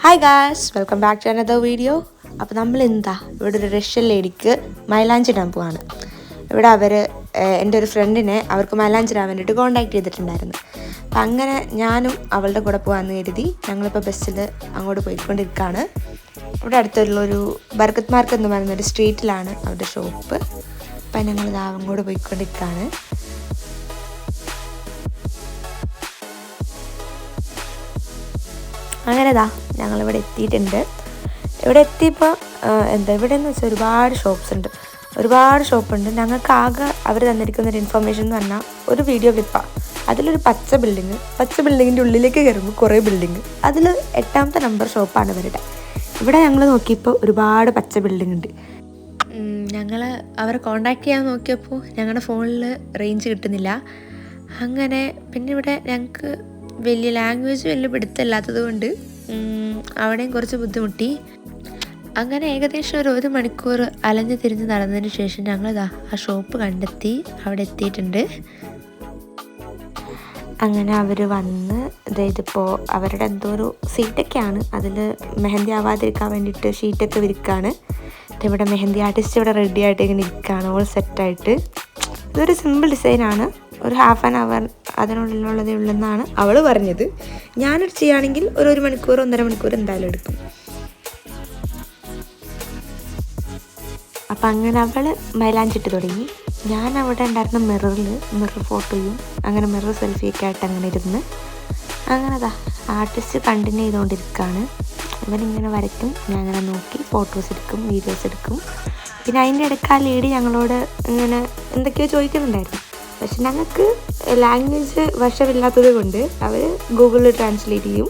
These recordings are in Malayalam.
Hi guys, welcome back to another video. അപ്പോൾ നമ്മൾ ഇവിടെ ഒരു റഷ്യൻ ലേഡിക്ക് മൈലാഞ്ചി ഇടാൻ പോവാണ്. ഇവിടെ എൻ്റെ ഒരു ഫ്രണ്ടിനെ അവർക്ക് മൈലാഞ്ചി ഇടാൻ വേണ്ടിയിട്ട് കോൺടാക്ട് ചെയ്തിട്ടുണ്ടായിരുന്നു. അപ്പം അങ്ങനെ ഞാനും അവളുടെ കൂടെ പോകാമെന്ന് കരുതി ഞങ്ങളിപ്പോൾ ബസ്സിൽ അങ്ങോട്ട് പോയിക്കൊണ്ടിരിക്കുകയാണ്. ഇവിടെ അടുത്തുള്ളൊരു ബർക്കത്ത് മാർക്ക് എന്ന് പറയുന്നൊരു സ്ട്രീറ്റിലാണ് അവരുടെ ഷോപ്പ്. അപ്പം ഞങ്ങൾ അങ്ങോട്ട് പോയിക്കൊണ്ടിരിക്കുകയാണ്. അങ്ങനെതാ ഞങ്ങളിവിടെ എത്തിയിട്ടുണ്ട്. ഇവിടെ എത്തിയപ്പോൾ ഇവിടെ എന്ന് വെച്ചാൽ ഒരുപാട് ഷോപ്പുണ്ട്. ഞങ്ങൾക്ക് ആകെ അവർ തന്നിരിക്കുന്നൊരു ഇൻഫർമേഷൻ എന്ന് പറഞ്ഞാൽ ഒരു വീഡിയോ ക്ലിപ്പാണ്. അതിലൊരു പച്ച ബിൽഡിങ്ങിൻ്റെ ഉള്ളിലേക്ക് കയറുമ്പോൾ കുറേ ബിൽഡിങ്, അതിൽ 8ാമത്തെ നമ്പർ ഷോപ്പാണ് ഇവരുടെ. ഇവിടെ ഞങ്ങൾ നോക്കിയപ്പോൾ ഒരുപാട് പച്ച ബിൽഡിംഗ് ഉണ്ട്. ഞങ്ങൾ അവരെ കോണ്ടാക്ട് ചെയ്യാൻ നോക്കിയപ്പോൾ ഞങ്ങളുടെ ഫോണിൽ റേഞ്ച് കിട്ടുന്നില്ല. അങ്ങനെ പിന്നെ ഇവിടെ ഞങ്ങൾക്ക് വലിയ പിടുത്തമില്ലാത്തത് കൊണ്ട് അവിടെയും കുറച്ച് ബുദ്ധിമുട്ടി. അങ്ങനെ ഏകദേശം ഒരു 1 മണിക്കൂർ അലഞ്ഞു തിരിഞ്ഞ് നടന്നതിന് ശേഷം ഞങ്ങളിതാ ആ ഷോപ്പ് കണ്ടെത്തി അവിടെ എത്തിയിട്ടുണ്ട്. അങ്ങനെ അവർ വന്ന് ഇതിപ്പോൾ അവരുടെ എന്തോ ഒരു സീറ്റൊക്കെയാണ്, അതിൽ മെഹന്തി ആവാതിരിക്കാൻ വേണ്ടിയിട്ട് ഷീറ്റൊക്കെ വിരിക്കുകയാണ്. ഇവിടെ മെഹന്തി ആർട്ടിസ്റ്റ് ഇവിടെ റെഡി ആയിട്ട് ഇങ്ങനെ ഇരിക്കുകയാണ്, ഓൾ സെറ്റായിട്ട്. ഇതൊരു സിമ്പിൾ ഡിസൈനാണ്, ഒരു ഹാഫ് ആൻ അവർ അതിനുള്ളിലുള്ളതേ ഉള്ളെന്നാണ് അവൾ പറഞ്ഞത്. ഞാനൊരു ചെയ്യുകയാണെങ്കിൽ ഒരു 1 മണിക്കൂർ 1.5 മണിക്കൂർ എന്തായാലും എടുക്കും. അപ്പം അങ്ങനെ അവൾ മൈലാഞ്ചിട്ട് തുടങ്ങി. ഞാൻ അവിടെ ഉണ്ടായിരുന്ന മിറർ ഫോട്ടോയും അങ്ങനെ മിറർ സെൽഫിയൊക്കെ ആയിട്ട് അങ്ങനെ ഇരുന്ന് അങ്ങനെതാ ആർട്ടിസ്റ്റ് കണ്ടിന്യൂ ചെയ്തുകൊണ്ടിരിക്കുകയാണ്. ഇവനിങ്ങനെ വരയ്ക്കും, ഞാൻ അങ്ങനെ നോക്കി ഫോട്ടോസ് എടുക്കും, വീഡിയോസ് എടുക്കും. പിന്നെ അതിൻ്റെ ഇടയ്ക്ക് ആ ലേഡി ഞങ്ങളോട് ഇങ്ങനെ എന്തൊക്കെയോ ചോദിക്കുന്നുണ്ടായിരുന്നു. പക്ഷെ ഞങ്ങൾക്ക് ലാംഗ്വേജ് വശമില്ലാത്തത് കൊണ്ട് അവർ ഗൂഗിളിൽ ട്രാൻസ്ലേറ്റ് ചെയ്യും,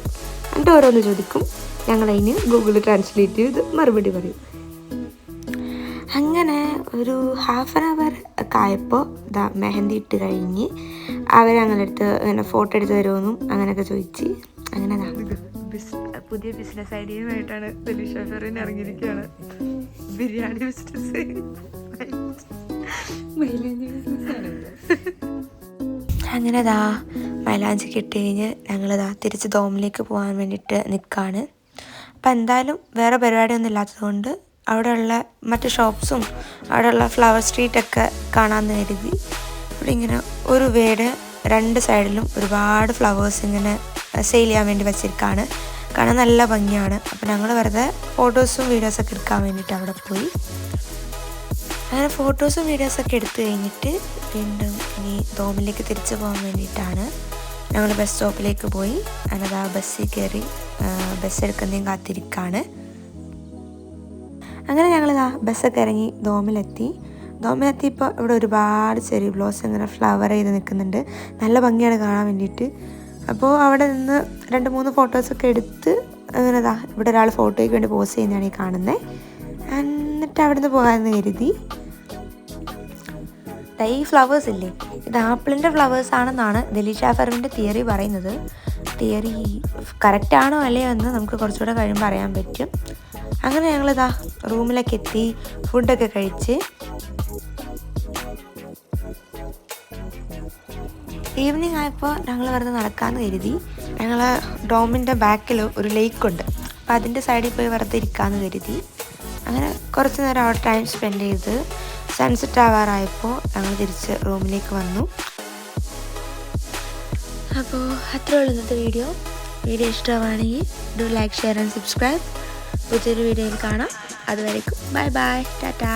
എന്നിട്ട് ഓരോന്ന് ചോദിക്കും. ഞങ്ങളതിന് ഗൂഗിളിൽ ട്രാൻസ്ലേറ്റ് ചെയ്ത് മറുപടി പറയും. അങ്ങനെ ഒരു ഹാഫ് ആൻ അവർ ഒക്കെ ആയപ്പോൾ മെഹന്തി ഇട്ട് കഴിഞ്ഞ് അവരങ്ങനെ ഇങ്ങനെ ഫോട്ടോ എടുത്ത് തരുമെന്നും അങ്ങനെയൊക്കെ ചോദിച്ച് അങ്ങനെ പുതിയ ബിസിനസ് ഐഡിയയുമായിട്ടാണ് ദലീഷ ഫെറിൻ ഇറങ്ങിയിരിക്കുകയാണ്. ബിരിയാണി ബിസിനസ്, അങ്ങനെതാ മൈലാഞ്ചി കിട്ടി കഴിഞ്ഞ് ഞങ്ങളിതാ തിരിച്ച് ദോമിലേക്ക് പോകാൻ വേണ്ടിയിട്ട് നിൽക്കുകയാണ്. അപ്പം എന്തായാലും വേറെ പരിപാടിയൊന്നും ഇല്ലാത്തത് കൊണ്ട് അവിടെയുള്ള മറ്റ് ഷോപ്സും അവിടെയുള്ള ഫ്ലവർ സ്ട്രീറ്റൊക്കെ കാണാമെന്ന് കരുതി ഇവിടെ ഇങ്ങനെ ഒരു വേട് 2 സൈഡിലും ഒരുപാട് ഫ്ലവേഴ്സ് ഇങ്ങനെ സെയിൽ ചെയ്യാൻ വേണ്ടി വെച്ചിരിക്കുകയാണ്. കാണാൻ നല്ല ഭംഗിയാണ്. അപ്പോൾ ഞങ്ങൾ വെറുതെ ഫോട്ടോസും വീഡിയോസൊക്കെ എടുക്കാൻ വേണ്ടിയിട്ട് അവിടെ പോയി. അങ്ങനെ ഫോട്ടോസും വീഡിയോസൊക്കെ എടുത്തു കഴിഞ്ഞിട്ട് വീണ്ടും ഇനി ദോമിലേക്ക് തിരിച്ചു പോകാൻ വേണ്ടിയിട്ടാണ് ഞങ്ങൾ ബസ് സ്റ്റോപ്പിലേക്ക് പോയി. അതിനത് ആ ബസ്സിൽ കയറി ബസ് എടുക്കുന്നതും കാത്തിരിക്കുകയാണ്. അങ്ങനെ ഞങ്ങളിതാ ബസ്സൊക്കെ ഇറങ്ങി ദോമിലെത്തിയപ്പോൾ ഇവിടെ ഒരുപാട് ചെറി ബ്ലോസം ഇങ്ങനെ ഫ്ലവർ ചെയ്ത് നിൽക്കുന്നുണ്ട്. നല്ല ഭംഗിയാണ് കാണാൻ വേണ്ടിയിട്ട്. അപ്പോൾ അവിടെ നിന്ന് 2-3 ഫോട്ടോസൊക്കെ എടുത്ത് അങ്ങനെ ഇവിടെ ഒരാൾ ഫോട്ടോയ്ക്ക് വേണ്ടി പോസ്റ്റ് ചെയ്യുന്നതാണ് ഈ കാണുന്നത്. എന്നിട്ട് അവിടെ നിന്ന് പോകാമെന്ന് കരുതി. ഈ ഫ്ലവേഴ്സ് ഇല്ലേ, ഇത് ആപ്പിളിൻ്റെ ഫ്ലവേഴ്സ് ആണെന്നാണ് ദലീഷ ഫെറിൻ്റെ തിയറി പറയുന്നത്. തിയറി കറക്റ്റാണോ അല്ലയോ എന്ന് നമുക്ക് കുറച്ചുകൂടെ കഴിയുമ്പോൾ അറിയാൻ പറ്റും. അങ്ങനെ ഞങ്ങളിതാ റൂമിലേക്ക് എത്തി ഫുഡൊക്കെ കഴിച്ച് ഈവനിങ് ആയപ്പോൾ ഞങ്ങൾ വെറുതെ നടക്കാമെന്ന് കരുതി. ഞങ്ങൾ ഡോമിൻ്റെ ബാക്കിൽ ഒരു ലേക്കുണ്ട്, അപ്പോൾ അതിൻ്റെ സൈഡിൽ പോയി വെറുതെ ഇരിക്കാമെന്ന് കരുതി. അങ്ങനെ കുറച്ച് നേരം അവിടെ ടൈം സ്പെൻഡ് ചെയ്ത് സൺസെറ്റ് ആവാറായപ്പോൾ ഞങ്ങൾ തിരിച്ച് റൂമിലേക്ക് വന്നു. അപ്പോൾ അത്രേ ഉള്ളൂ ഇന്നത്തെ വീഡിയോ ഇഷ്ടമാണെങ്കിൽ do like, share and subscribe. പുതിയൊരു വീഡിയോയിൽ കാണാം. അതുവരേക്കും ബൈ ബൈ, ടാറ്റാ.